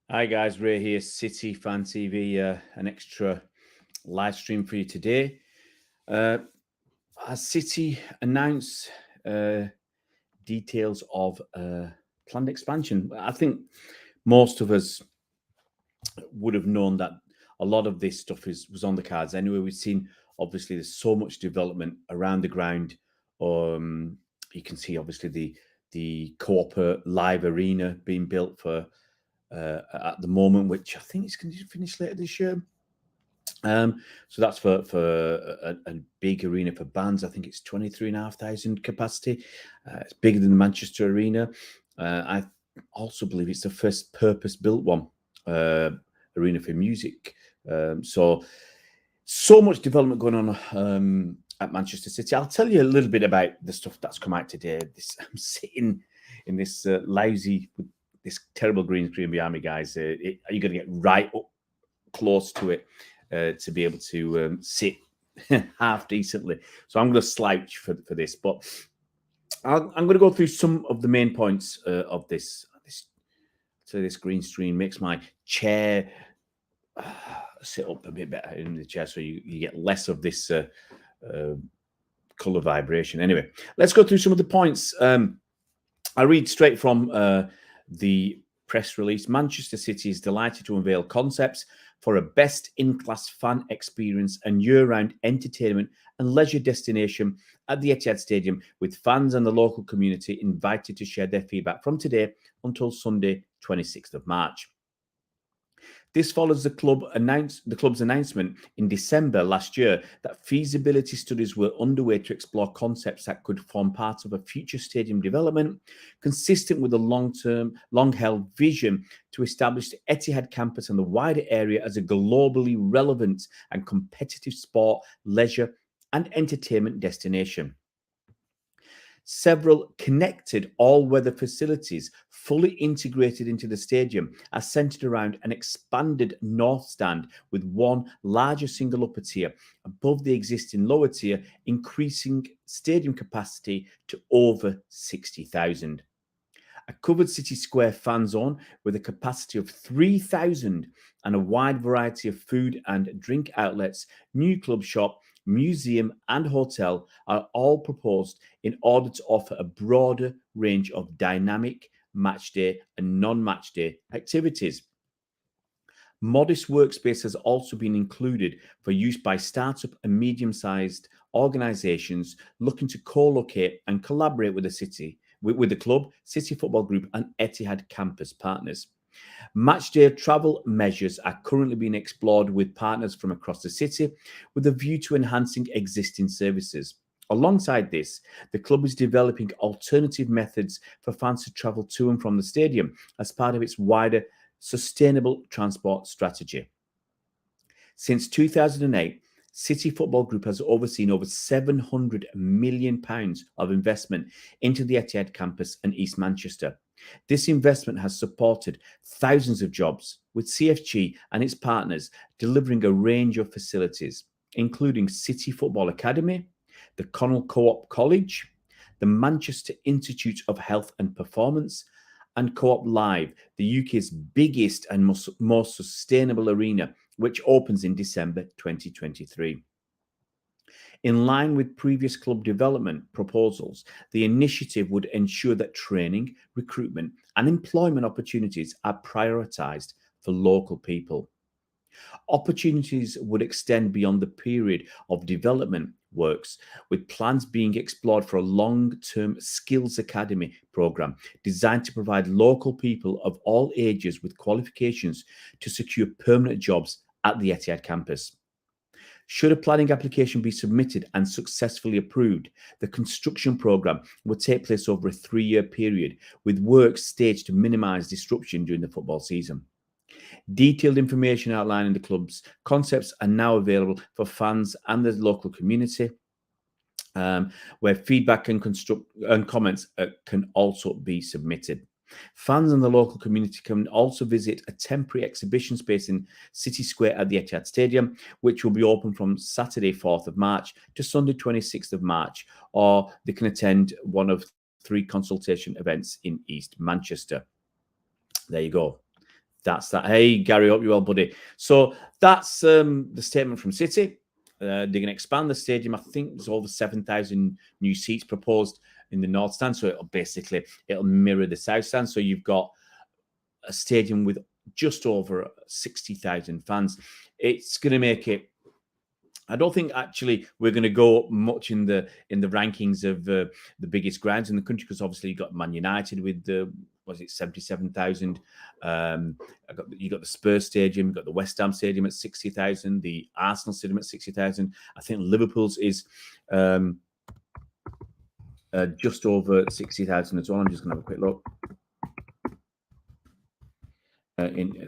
Hi guys, Ray here, City Fan TV, an extra live stream for you today. As City announce details of planned expansion, I think most of us would have known that a lot of this stuff was on the cards anyway. We've seen, obviously, there's so much development around the ground. You can see, obviously, the Co-op Live Arena being built for at the moment, which I think is going to finish later this year. So that's for a big arena for bands. I think it's 23,500 capacity. It's bigger than the Manchester Arena. I also believe it's the first purpose-built one, arena for music. So much development going on at Manchester City. I'll tell you a little bit about the stuff that's come out today. I'm sitting in this this terrible green screen behind me, guys. You're going to get right up close to it to be able to sit half decently. So I'm going to slouch for this, but I'm going to go through some of the main points of this. So this green screen makes my chair sit up a bit better in the chair, so you get less of this color vibration. Anyway, let's go through some of the points. I read straight from the press release. Manchester City is delighted to unveil concepts for a best-in-class fan experience and year-round entertainment and leisure destination at the Etihad Stadium, with fans and the local community invited to share their feedback from today until Sunday, 26th of March. This follows the club's announcement in December last year that feasibility studies were underway to explore concepts that could form part of a future stadium development, consistent with the long-held vision to establish the Etihad campus and the wider area as a globally relevant and competitive sport, leisure, and entertainment destination. Several connected all-weather facilities fully integrated into the stadium are centred around an expanded north stand with one larger single upper tier above the existing lower tier, increasing stadium capacity to over 60,000. A covered City Square fan zone with a capacity of 3,000 and a wide variety of food and drink outlets, new club shop, museum and hotel are all proposed in order to offer a broader range of dynamic matchday and non-matchday activities. Modest workspace has also been included for use by startup and medium-sized organisations looking to co-locate and collaborate with the club, City Football Group and Etihad campus partners. Matchday travel measures are currently being explored with partners from across the city with a view to enhancing existing services. Alongside this, the club is developing alternative methods for fans to travel to and from the stadium as part of its wider sustainable transport strategy. Since 2008, City Football Group has overseen over £700 million of investment into the Etihad campus and East Manchester. This investment has supported thousands of jobs, with CFG and its partners delivering a range of facilities, including City Football Academy, the Connell Co-op College, the Manchester Institute of Health and Performance, and Co-op Live, the UK's biggest and most sustainable arena, which opens in December 2023. In line with previous club development proposals, the initiative would ensure that training, recruitment, and employment opportunities are prioritised for local people. Opportunities would extend beyond the period of development works, with plans being explored for a long-term skills academy programme designed to provide local people of all ages with qualifications to secure permanent jobs at the Etihad campus. Should a planning application be submitted and successfully approved, the construction programme will take place over a 3-year period, with work staged to minimise disruption during the football season. Detailed information outlining the club's concepts are now available for fans and the local community, where feedback and comments can also be submitted. Fans and the local community can also visit a temporary exhibition space in City Square at the Etihad Stadium, which will be open from Saturday 4th of March to Sunday 26th of March, or they can attend one of 3 consultation events in East Manchester. There you go. That's that. Hey, Gary, hope you're well, buddy. So that's the statement from City. They're going to expand the stadium. I think there's over 7,000 new seats proposed in the North Stand. So it'll mirror the South Stand. So you've got a stadium with just over 60,000 fans. It's going to make it. I don't think actually we're going to go much in the rankings of the biggest grounds in the country, because obviously you got Man United with the 77,000. You got the Spurs Stadium, you got the West Ham Stadium at 60,000, the Arsenal Stadium at 60,000. I think Liverpool's is just over 60,000 as well. I'm just going to have a quick look.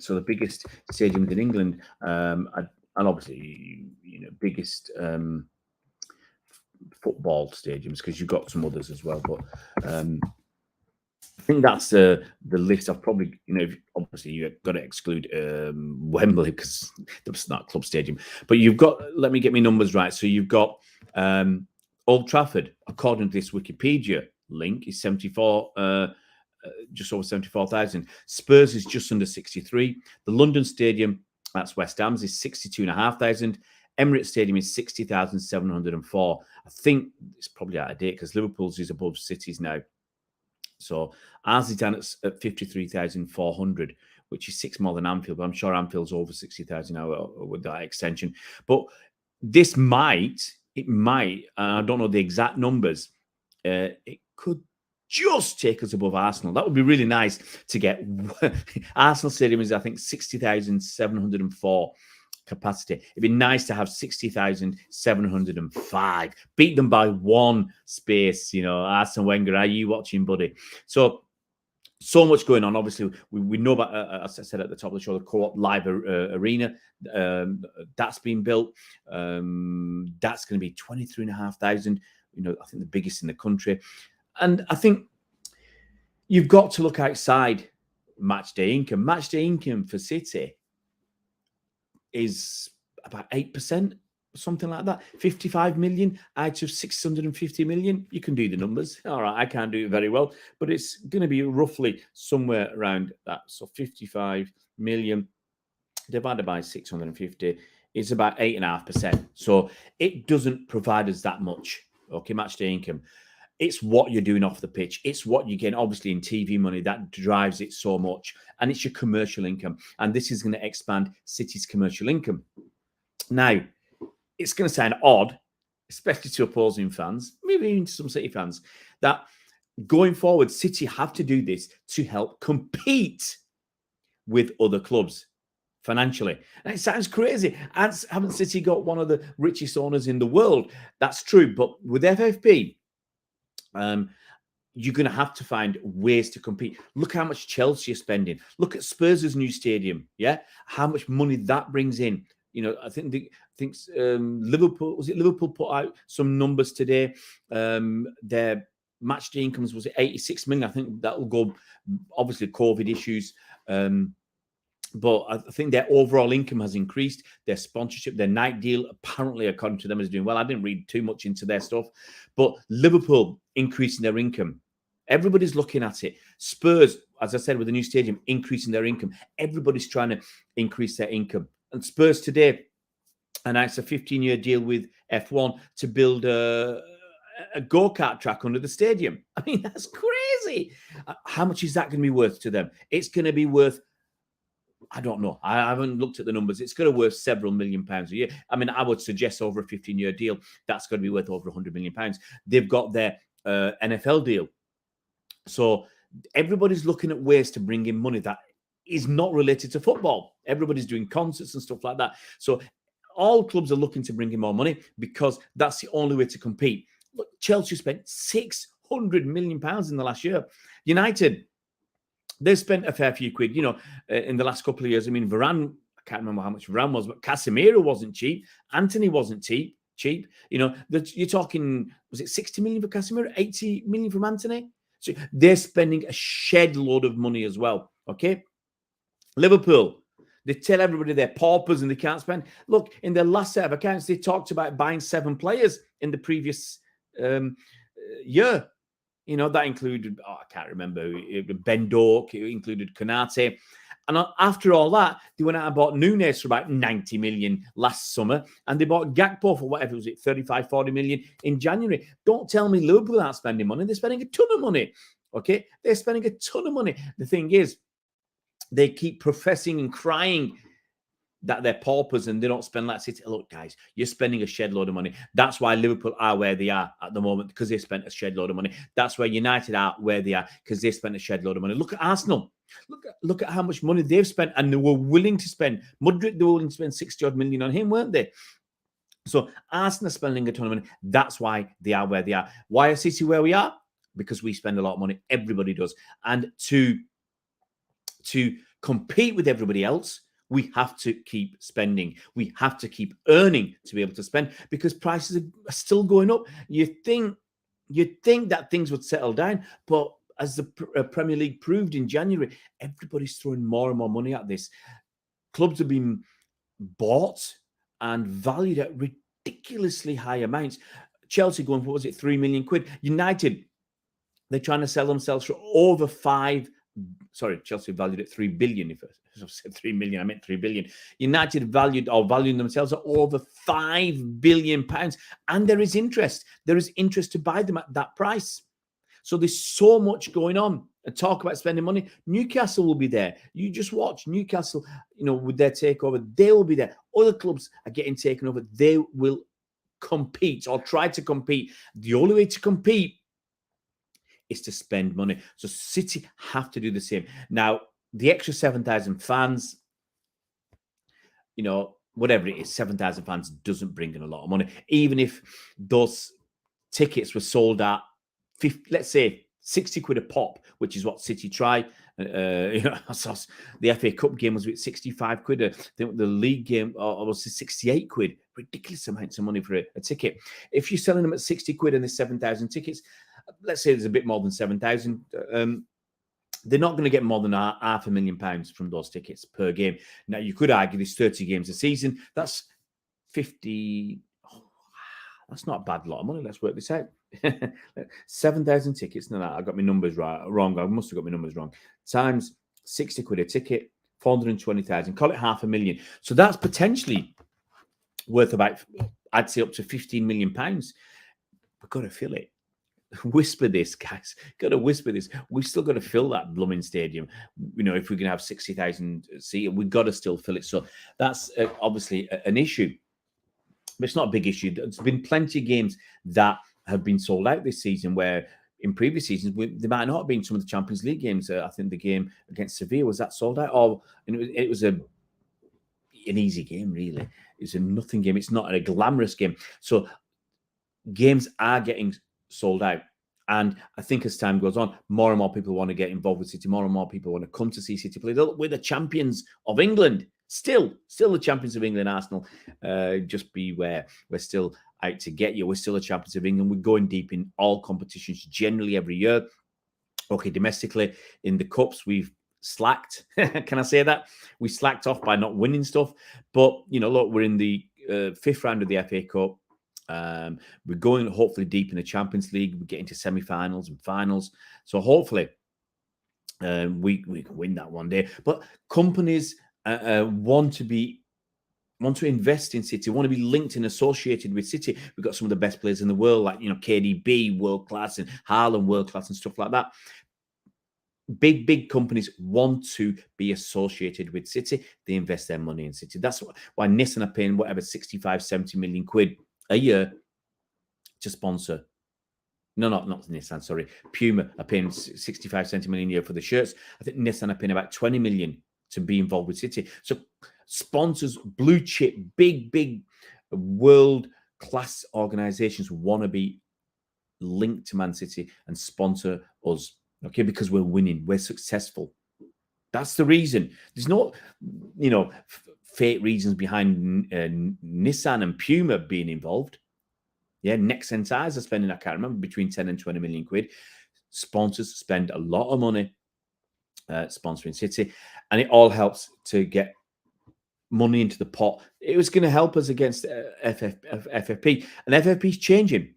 So the biggest stadiums in England, and obviously, biggest football stadiums, because you've got some others as well. But I think that's the list. I've probably, obviously you've got to exclude Wembley, because that's not a club stadium. But you've got, let me get my numbers right. So you've got Old Trafford, according to this Wikipedia link, is 74. Just over 74,000. Spurs is just under 63. The London Stadium, that's West Ham's, is 62,500. Emirates Stadium is 60,704. I think it's probably out of date, because Liverpool's is above City's now. So ours is down at 53,400, which is 6 more than Anfield. But I'm sure Anfield's over 60,000 now with that extension. But it might, I don't know the exact numbers, it could just take us above Arsenal. That would be really nice to get. Arsenal Stadium is, I think, 60,704 capacity. It'd be nice to have 60,705. Beat them by one space. Arsene Wenger, are you watching, buddy? So much going on. Obviously, we know about, as I said at the top of the show, the Co-op Live Arena. That's been built. That's going to be 23,500. I think the biggest in the country. And I think you've got to look outside match day income. Match day income for City is about 8%, something like that. 55 million out of 650 million. You can do the numbers. All right, I can't do it very well, but it's going to be roughly somewhere around that. So 55 million divided by 650 is about 8.5%. So it doesn't provide us that much, okay, match day income. It's what you're doing off the pitch. It's what you get, obviously, in TV money that drives it so much. And it's your commercial income. And this is going to expand City's commercial income. Now, it's going to sound odd, especially to opposing fans, maybe even to some City fans, that going forward, City have to do this to help compete with other clubs financially. And it sounds crazy. Haven't City got one of the richest owners in the world? That's true. But with FFP, you're going to have to find ways to compete. Look how much Chelsea are spending. Look at Spurs' new stadium. Yeah, how much money that brings in. I think Liverpool, was it Liverpool put out some numbers today? Their match day incomes was 86 million. I think that will go. Obviously, COVID issues. But I think their overall income has increased. Their sponsorship, their night deal, apparently, according to them, is doing well. I didn't read too much into their stuff. But Liverpool increasing their income. Everybody's looking at it. Spurs, as I said, with the new stadium, increasing their income. Everybody's trying to increase their income. And Spurs today announced a 15-year deal with F1 to build a go-kart track under the stadium. I mean, that's crazy. How much is that going to be worth to them? It's going to be worth, I don't know. I haven't looked at the numbers. It's going to be worth several £1 million a year. I mean, I would suggest over a 15-year deal, that's going to be worth over £100 million. They've got their NFL deal. So everybody's looking at ways to bring in money that is not related to football. Everybody's doing concerts and stuff like that. So all clubs are looking to bring in more money because that's the only way to compete. Look, Chelsea spent £600 million in the last year. United, they've spent a fair few quid, in the last couple of years. I mean, Varane, I can't remember how much Varane was, but Casemiro wasn't cheap. Anthony wasn't cheap. You're talking, was it 60 million for Casemiro, 80 million from Anthony? So they're spending a shed load of money as well. Okay. Liverpool, they tell everybody they're paupers and they can't spend. Look, in their last set of accounts, they talked about buying 7 players in the previous year. That included, I can't remember, Ben Doak, it included Konate. And after all that, they went out and bought Nunes for about 90 million last summer. And they bought Gakpo for whatever was it, 35, 40 million in January. Don't tell me Liverpool aren't spending money. They're spending a ton of money. Okay? They're spending a ton of money. The thing is, they keep professing and crying that they're paupers and they don't spend like City. Look, guys, you're spending a shed load of money. That's why Liverpool are where they are at the moment, because they spent a shed load of money. That's where United are where they are, because they spent a shed load of money. Look at Arsenal. Look at how much money they've spent, and they were willing to spend. Mudryk, they were willing to spend 60 odd million on him, weren't they? So Arsenal are spending a ton of money. That's why they are where they are. Why are City where we are? Because we spend a lot of money. Everybody does. And to compete with everybody else, we have to keep spending. We have to keep earning to be able to spend, because prices are still going up. You'd think that things would settle down, but as the Premier League proved in January, everybody's throwing more and more money at this. Clubs have been bought and valued at ridiculously high amounts. Chelsea going for, what was it, 3 million quid? United, they're trying to sell themselves for over 5. Sorry, Chelsea valued at 3 billion. If I said 3 million, I meant 3 billion. United valuing themselves at over 5 billion pounds. And there is interest. There is interest to buy them at that price. So there's so much going on. And talk about spending money. Newcastle will be there. You just watch Newcastle, with their takeover, they will be there. Other clubs are getting taken over. They will compete or try to compete. The only way to compete is to spend money. So City have to do the same. Now, the extra 7,000 fans, whatever it is, 7,000 fans doesn't bring in a lot of money. Even if those tickets were sold at, let's say, 60 quid a pop, which is what City try. I saw the FA Cup game was with 65 quid. The league game was 68 quid. Ridiculous amounts of money for a ticket. If you're selling them at 60 quid and there's 7,000 tickets, let's say there's a bit more than 7,000, they're not going to get more than £500,000 from those tickets per game. Now, you could argue there's 30 games a season. That's 50. That's not a bad lot of money. Let's work this out. 7,000 tickets. No, I got my numbers wrong. I must have got my numbers wrong. Times 60 quid a ticket, 420,000. Call it £500,000. So that's potentially worth about, I'd say, up to £15 million. We've got to fill it. Whisper this, guys. Got to whisper this. We've still got to fill that blooming stadium. If we're going to have 60,000 seats, we've got to still fill it. So that's obviously an issue. But it's not a big issue. There's been plenty of games that have been sold out this season, where in previous seasons they might not have been some of the Champions League games. I think the game against Sevilla, was that sold out? Or it was an easy game, really. It's a nothing game. It's not a glamorous game. So games are getting sold out. And I think as time goes on, more and more people want to get involved with City. More and more people want to come to see City play. We're the champions of England. Still the champions of England, Arsenal. Just beware. We're still out to get you. We're still the champions of England. We're going deep in all competitions, generally every year. Okay, domestically, in the Cups, we've slacked. Can I say that? We slacked off by not winning stuff. But, look, we're in the 5th round of the FA Cup. We're going hopefully deep in the Champions League. We get into semi-finals and finals. So hopefully we can win that one day. But companies want to invest in City, want to be linked and associated with City. We've got some of the best players in the world, like KDB, world class, and Haaland, world class, and stuff like that. Big companies want to be associated with City. They invest their money in City. That's why Nissan are paying whatever 65, 70 million quid a year to sponsor. No, not Nissan, sorry. Puma are paying 65, 70 million a year for the shirts. I think Nissan are paying about 20 million to be involved with City. So sponsors, blue chip, big world-class organizations want to be linked to Man City and sponsor us, okay, because we're winning, we're successful. That's the reason. There's no, fake reasons behind Nissan and Puma being involved. Yeah, Nexen Tires are spending, I can't remember, between 10 and 20 million quid. Sponsors spend a lot of money sponsoring City, and it all helps to get money into the pot. It was going to help us against FFP, and FFP is changing.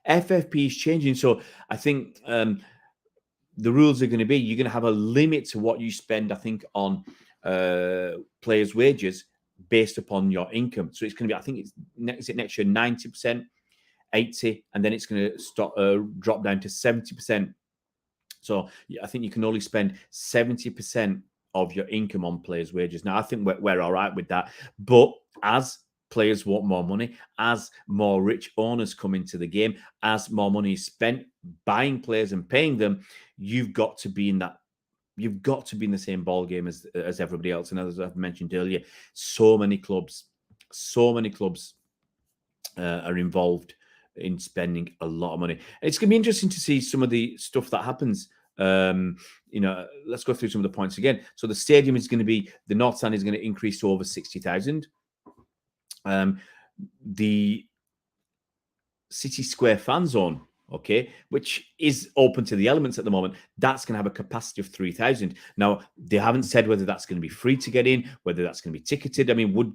FFP is changing, so I think the rules are going to be, you're going to have a limit to what you spend, I think, on players' wages based upon your income. So it's going to be, I think it's next year 90%, 80%, and then it's going to drop down to 70%. So I think you can only spend 70% of your income on players' wages. Now, I think we're all right with that. But as players want more money, as more rich owners come into the game, as more money is spent buying players and paying them, you've got to be in that. You've got to be in the same ball game as everybody else. And as I've mentioned earlier, so many clubs are involved in spending a lot of money. It's going to be interesting to see some of the stuff that happens. Let's go through some of the points again. So the stadium is going to be, the North Stand is going to increase to over 60,000. The City Square fan zone, okay, which is open to the elements at the moment, that's going to have a capacity of 3,000. Now, they haven't said whether that's going to be free to get in, whether that's going to be ticketed. I mean, would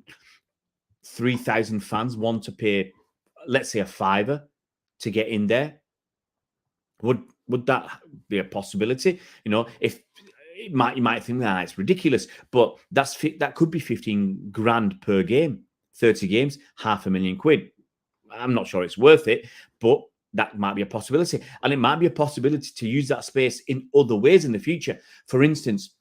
3,000 fans want to pay, let's say, a $5 to get in there? Would that be a possibility? If you might think that it's ridiculous, but that could be 15 grand per game, 30 games, £500,000. I'm not sure it's worth it, but that might be a possibility. And it might be a possibility to use that space in other ways in the future. For instance,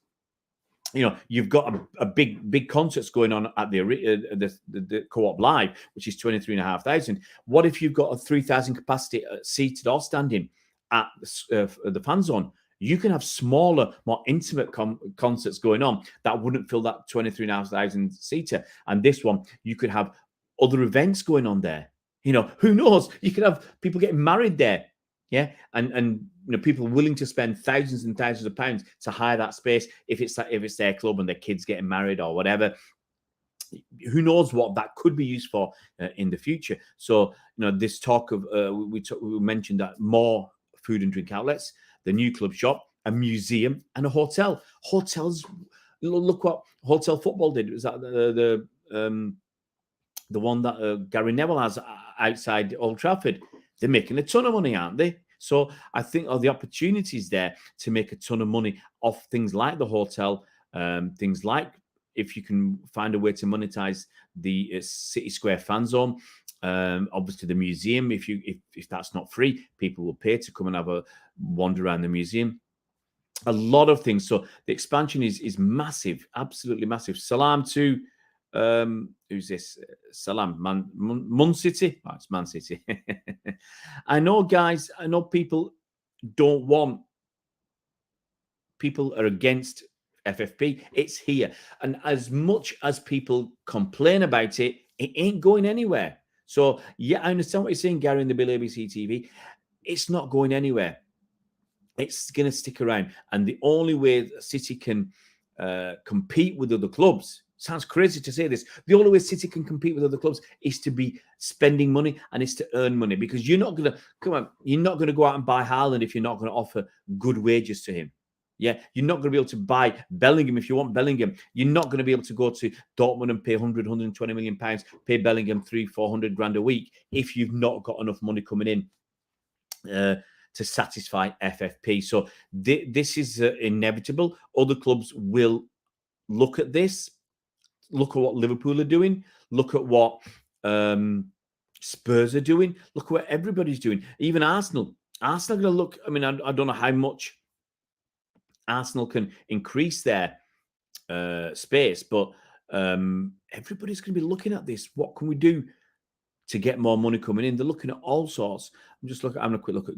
you've got a big concerts going on at the Co-op Live, which is 23,500. What if you've got a 3,000 capacity seated or standing at the fan zone? You can have smaller, more intimate concerts going on that wouldn't fill that 23,500 seater. And this one, you could have other events going on there. Who knows? You could have people getting married there. Yeah. And people willing to spend thousands and thousands of pounds to hire that space if it's their club and their kids getting married or whatever. Who knows what that could be used for in the future? So, this talk of we mentioned that more food and drink outlets, the new club shop, a museum, and a hotel. Hotels, look what Hotel Football did. Was that the one that Gary Neville has outside Old Trafford? They're making a ton of money, aren't they? So I think the opportunities there to make a ton of money off things like the hotel, things like if you can find a way to monetize the City Square fan zone, obviously the museum. If that's not free, people will pay to come and have a wander around the museum. A lot of things. So the expansion is massive, absolutely massive. Salam to who's this? Salam, Man City. Oh, it's Man City. I know, guys. I know people are against FFP. It's here, and as much as people complain about it, it ain't going anywhere. So yeah, I understand what you're saying, Gary, in the Bill ABC TV. It's not going anywhere. It's going to stick around, and the only way City can compete with other clubs. Sounds crazy to say this. The only way City can compete with other clubs is to be spending money and is to earn money, because you're not going to go out and buy Haaland if you're not going to offer good wages to him. Yeah, you're not going to be able to buy Bellingham if you want Bellingham. You're not going to be able to go to Dortmund and pay 120 million pounds, pay Bellingham 300-400 grand a week if you've not got enough money coming in to satisfy FFP. So this is inevitable. Other clubs will look at this. Look at what Liverpool are doing. Look at what Spurs are doing. Look at what everybody's doing. Even Arsenal. Arsenal are going to look. I mean, I don't know how much Arsenal can increase their space, but everybody's going to be looking at this. What can we do to get more money coming in? They're looking at all sorts. I'm having a quick look at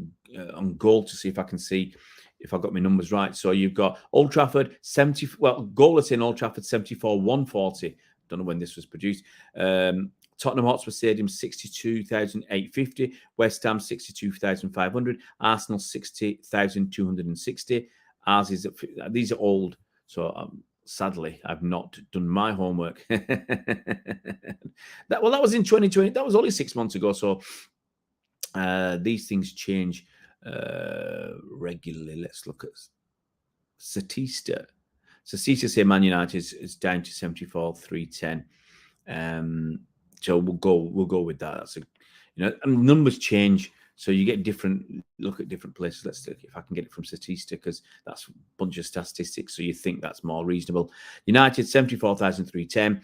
on goal to see if I can see if I've got my numbers right. So you've got Old Trafford, goalless in Old Trafford, 74,140. Don't know when this was produced. Tottenham Hotspur Stadium, 62,850. West Ham, 62,500. Arsenal, 60,260. Ours is, these are old. So sadly, I've not done my homework. That was in 2020. That was only 6 months ago. So these things change regularly. Let's look at Statista. Statista say Man United is down to 74,310. So we'll go with that. That's and numbers change. So you get look at different places. Let's see if I can get it from Statista, because that's a bunch of statistics. So you think that's more reasonable. United 74,310,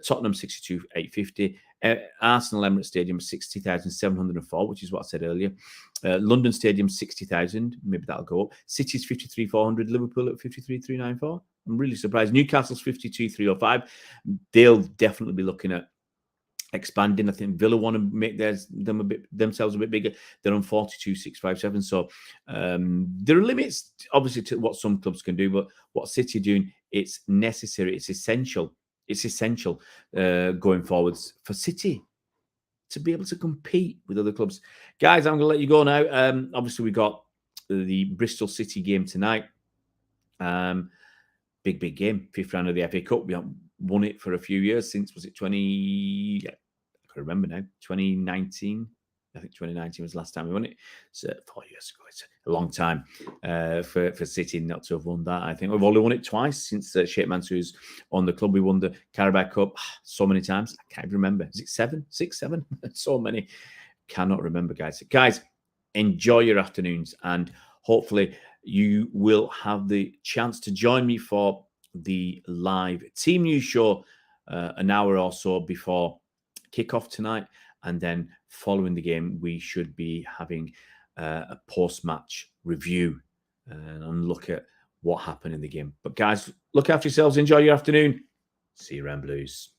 Tottenham 62,850, Arsenal Emirates Stadium 60,704, which is what I said earlier. London Stadium 60,000, maybe that'll go up. City's 53,400, Liverpool at 53,394. I'm really surprised. Newcastle's 52,305. They'll definitely be looking at expanding. I think Villa want to make themselves a bit bigger. They're on 42,657. So there are limits, obviously, to what some clubs can do, but what City are doing, it's necessary, it's essential. It's essential going forwards for City to be able to compete with other clubs. Guys, I'm going to let you go now. Obviously, we got the Bristol City game tonight. Big game, 5th round of the FA Cup. We haven't won it for a few years since, was it 20? I can remember now, 2019. I think 2019 was the last time we won it. So 4 years ago. It's a long time for City not to have won that. I think we've only won it twice since Sheikh Mansour's on the club. We won the Carabao Cup so many times. I can't remember. Is it 7, 6, 7? So many. Cannot remember, guys. Guys, enjoy your afternoons, and hopefully you will have the chance to join me for the live team news show an hour or so before kickoff tonight. And then following the game, we should be having a post-match review and look at what happened in the game. But guys, look after yourselves. Enjoy your afternoon. See you around, Blues.